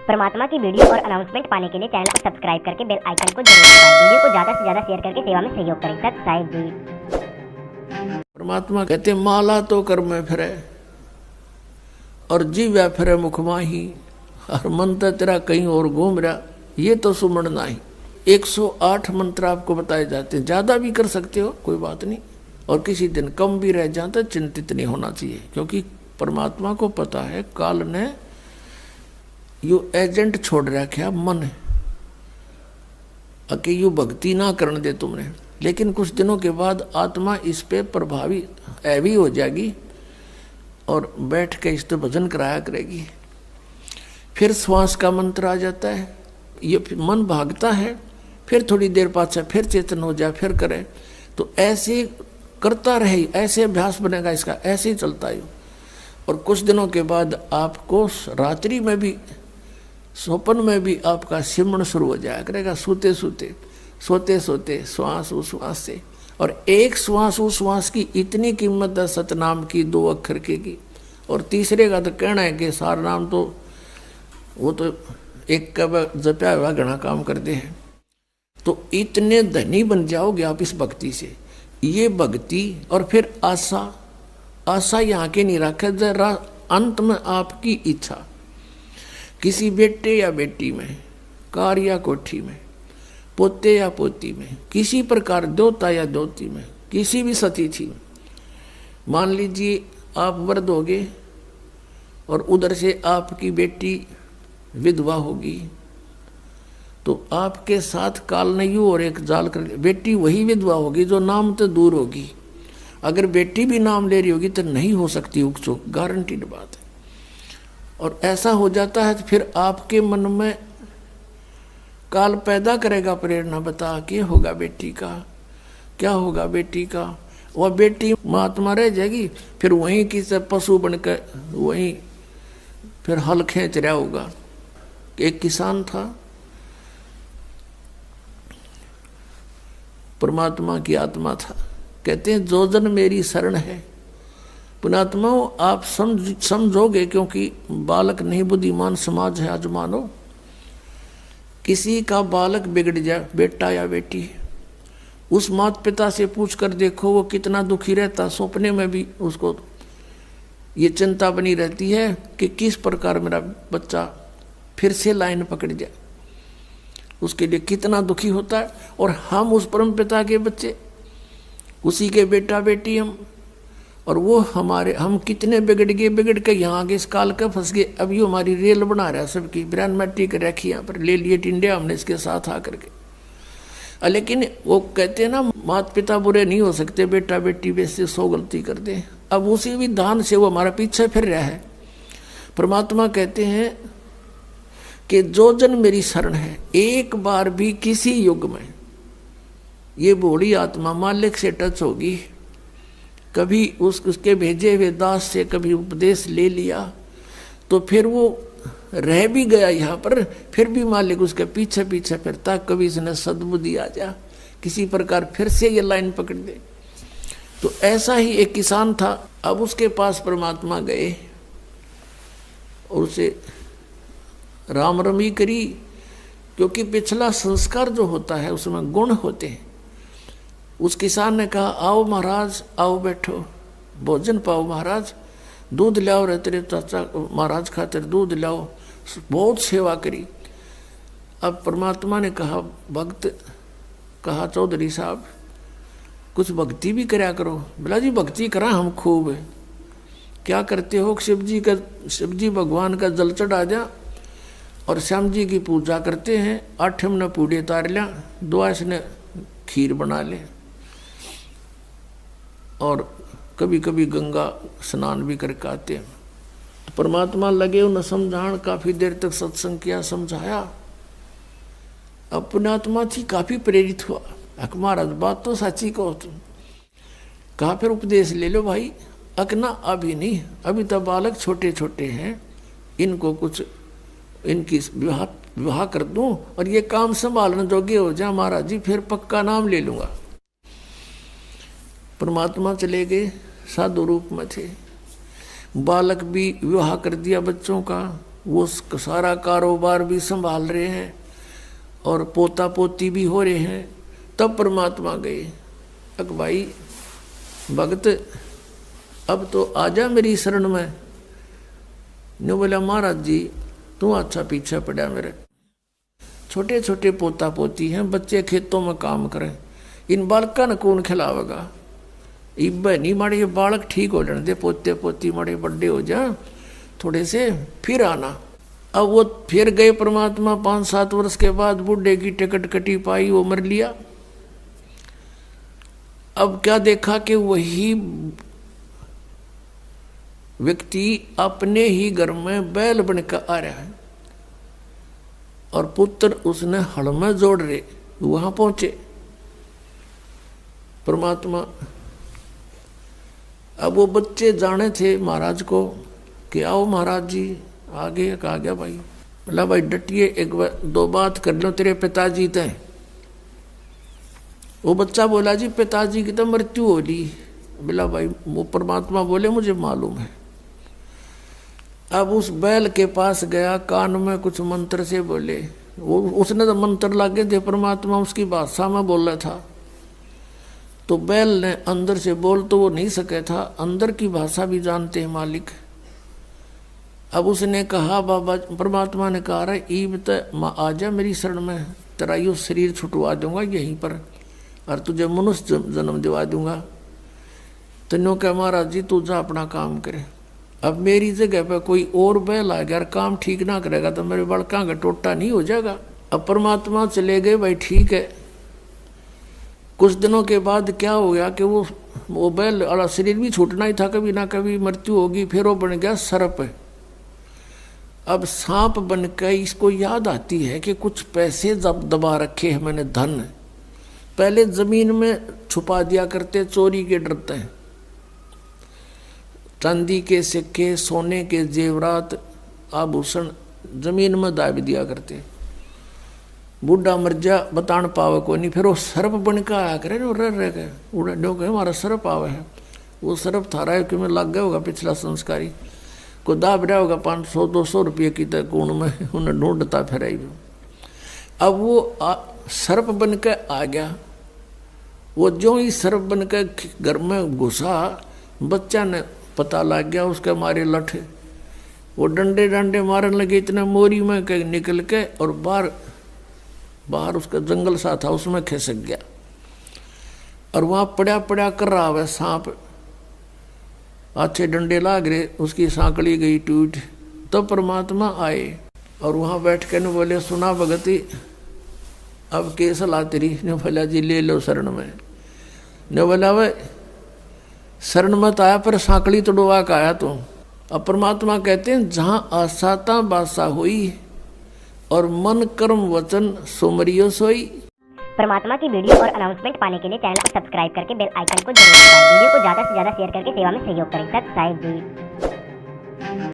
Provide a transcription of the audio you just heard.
परमात्मा की वीडियो और अनाउंसमेंट पाने के लिए चैनल को सब्सक्राइब करके बेल आइकन को जरूर दबाएं। वीडियो को ज्यादा से ज्यादा शेयर करके सेवा में सहयोग करें। सत साहिब जी। परमात्मा कहते माला तो कर में फिरे और जीव फिरे मुख माही, और मंत्र तेरा कहीं और घूम रहा, ये तो सुमण नहीं। 108 मंत्र आपको बताए जाते हैं, ज्यादा भी कर सकते हो कोई बात नहीं, और किसी दिन कम भी रह जाता चिंतित नहीं होना चाहिए, क्योंकि परमात्मा को पता है काल ने यू एजेंट छोड़ रखा मन कि यू भक्ति ना करने दे तुमने, लेकिन कुछ दिनों के बाद आत्मा इस पे प्रभावी ऐवी हो जाएगी और बैठ के इस तो भजन कराया करेगी। फिर श्वास का मंत्र आ जाता है, ये मन भागता है, फिर थोड़ी देर पाछा फिर चेतन हो जाए, फिर करे, तो ऐसे करता रहे, ऐसे अभ्यास बनेगा इसका, ऐसे ही चलता है। और कुछ दिनों के बाद आपको रात्रि में भी, स्वप्न में भी आपका सिमरण शुरू हो जाया करेगा, सोते सोते सोते सोते श्वास उश्वास से। और एक श्वास उश्वास की इतनी कीमत है सतनाम की, 2 अक्षर की, और तीसरे का तो कहना है कि सार नाम तो वो तो एक का जपया हुआ घना काम करते हैं। तो इतने धनी बन जाओगे आप इस भक्ति से। ये भक्ति और फिर आशा, आशा यहाँ के नहीं रखे, जरा अंत में आपकी इच्छा, किसी बेटे या बेटी में, कार या कोठी में, पोते या पोती में, किसी प्रकार देवता या देवती में, किसी भी सतिथि में। मान लीजिए आप वृद्ध होगे और उधर से आपकी बेटी विधवा होगी, तो आपके साथ काल ने यूं और एक जाल कर, बेटी वही विधवा होगी जो नाम तो दूर होगी। अगर बेटी भी नाम ले रही होगी तो नहीं हो सकती उकचुक, गारंटीड बात है। और ऐसा हो जाता है तो फिर आपके मन में काल पैदा करेगा प्रेरणा, बता के होगा बेटी का, क्या होगा बेटी का। वह बेटी महात्मा रह जाएगी, फिर वहीं किसी पशु बनकर वहीं फिर हल खींच रहा होगा। एक किसान था, परमात्मा की आत्मा था, कहते हैं जो जन मेरी शरण है। पुणात्मा आप समझोगे, क्योंकि बालक नहीं बुद्धिमान समाज है आज मानो। किसी का बालक बिगड़ जाए, बेटा या बेटी, उस माता पिता से पूछ कर देखो वो कितना दुखी रहता। सपने में भी उसको ये चिंता बनी रहती है कि किस प्रकार मेरा बच्चा फिर से लाइन पकड़ जाए, उसके लिए कितना दुखी होता है। और हम उस परम पिता के बच्चे, उसी के बेटा बेटी हम, और वो हमारे, हम कितने बिगड़ के यहाँ आगे इस काल का फंस गए। अब ये हमारी रेल बना रहा है सबकी, बिरान मट्टी के रखी यहाँ पर, ले लिए टिंडिया हमने इसके साथ आकर के। लेकिन वो कहते हैं ना माता पिता बुरे नहीं हो सकते, बेटा बेटी वैसे 100 गलती करते हैं। अब उसी विधान से वो हमारा पीछे फिर रहा है। परमात्मा कहते हैं कि जो जन मेरी शरण है, एक बार भी किसी युग में ये बूढ़ी आत्मा मालिक से टच होगी, कभी उसके भेजे हुए दास से कभी उपदेश ले लिया, तो फिर वो रह भी गया यहाँ पर, फिर भी मालिक उसके पीछे पीछे फिरता, कभी इसने सद्बुद्धि आ जा, किसी प्रकार फिर से ये लाइन पकड़ दे। तो ऐसा ही एक किसान था। अब उसके पास परमात्मा गए और उसे राम रमी करी, क्योंकि पिछला संस्कार जो होता है उसमें गुण होते हैं। उस किसान ने कहा आओ महाराज, आओ बैठो, भोजन पाओ महाराज, दूध लाओ रे तेरे चाचा महाराज खातिर दूध लाओ। बहुत सेवा करी। अब परमात्मा ने कहा, भक्त कहा चौधरी साहब कुछ भक्ति भी कराया करो। बोला जी भक्ति करा हम खूब। क्या करते हो? शिव जी भगवान का जल चढ़ा जा और श्याम जी की पूजा करते हैं, 8 ने पूड़े तार लिया, 2 ने खीर बना ले, और कभी कभी गंगा स्नान भी करके आते हैं। तो परमात्मा लगे उन्हें समझान, काफी देर तक सत्संग किया, समझाया। अब पुण्यात्मा थी, काफी प्रेरित हुआ, महाराज बात तो सच्ची कहो तुम। कहा फिर उपदेश ले लो भाई। अकना अभी नहीं, अभी तो बालक छोटे छोटे हैं, इनको कुछ इनकी विवाह कर दूं और ये काम संभालने जोगे हो जा महाराज जी, फिर पक्का नाम ले लूंगा। परमात्मा चले गए, साधु रूप में थे। बालक भी विवाह कर दिया बच्चों का, वो सारा कारोबार भी संभाल रहे हैं और पोता पोती भी हो रहे हैं। तब परमात्मा गए, अक भाई भगत अब तो आजा मेरी शरण में। न्यू बोला महाराज जी तू अच्छा पीछे पड़ा मेरे, छोटे छोटे पोता पोती हैं, बच्चे खेतों में काम करें, इन बालका ने कौन खिलावेगा। इब नहीं माड़े ये बालक ठीक हो जाने दे, पोते पोती माड़े बड़े हो जा थोड़े से, फिर आना। अब वो फिर गए परमात्मा 5-7 वर्ष के बाद, बूढ़े की टिकट कटी पाई, वो मर लिया। अब क्या देखा कि वही व्यक्ति अपने ही घर में बैल बनकर आ रहा है और पुत्र उसने हड़ में जोड़ रहे। वहां पहुंचे परमात्मा। अब वो बच्चे जाने थे महाराज को कि आओ महाराज जी आगे। कहा गया भाई, बोला भाई डटिए, एक दो बात कर लो तेरे पिताजी तय। वो बच्चा बोला जी पिताजी की तो मृत्यु हो ली। बोला भाई, वो परमात्मा बोले मुझे मालूम है। अब उस बैल के पास गया, कान में कुछ मंत्र से बोले। वो उसने तो मंत्र लागे थे, परमात्मा उसकी भाषा में बोल रहा था। तो बैल ने अंदर से बोल तो वो नहीं सके था, अंदर की भाषा भी जानते हैं मालिक। अब उसने कहा बाबा, परमात्मा ने कहा रहा ईब तो आजा मेरी शरण में, तेरा यो शरीर छुटवा दूंगा यहीं पर और तुझे मनुष्य जन्म दिवा दूंगा। तो नो कह महाराज जी तू जा अपना काम करे। अब मेरी जगह पर कोई और बैल आ गया और काम ठीक ना करेगा तो मेरे बड़का का टोटा नहीं हो जाएगा। अब परमात्मा चले गए, भाई ठीक है। कुछ दिनों के बाद क्या हो गया कि वो बैल वाला शरीर भी छूटना ही था, कभी ना कभी मृत्यु होगी। फिर वो बन गया सर्प। अब सांप बनकर इसको याद आती है कि कुछ पैसे जब दबा रखे हैं मैंने, धन पहले जमीन में छुपा दिया करते, चोरी के डरते हैं। चांदी के सिक्के, सोने के जेवरात, आभूषण जमीन में दाब दिया करते। बूढ़ा मर जा बतान पावे को नहीं, फिर वो सर्प बनकर आया करे रह गए उड़ा कहे हमारा सर्प आवे है। वो सर्प थारा है कि में लग गया होगा पिछला संस्कारी को, दाब रहा होगा 500-200 रुपये की तक कौन में उन्हें ढूंढता फिर। अब वो सर्प बनकर आ गया। वो जो ही सर्प बनकर घर में घुसा, बच्चा ने पता लग गया, उसके मारे लठ वो डंडे डंडे मारने लगे। इतने मोरी में निकल के और बाहर उसका जंगल सा था, उसमें खिसक गया और वहां पड़ा पड़ा कर रहा है सांप। अच्छे डंडे लाग रहे, उसकी सांकड़ी गई टूट। तो परमात्मा आए और वहां बैठ के ने बोले सुना भगती अब के सलाह तेरी। ने बोला जी ले लो शरण में। ने बोला भाई शरण मत आया पर सांकड़ी तोड़वा का आया तो। अब परमात्मा कहते हैं जहां आसाता बासा हुई और मन कर्म वचन सुमरियो सोई। परमात्मा की वीडियो और अनाउंसमेंट पाने के लिए चैनल को सब्सक्राइब करके बेल आइकन को जरूर दबाएं। वीडियो को ज्यादा से ज्यादा शेयर करके सेवा में सहयोग करें। सब्सक्राइब।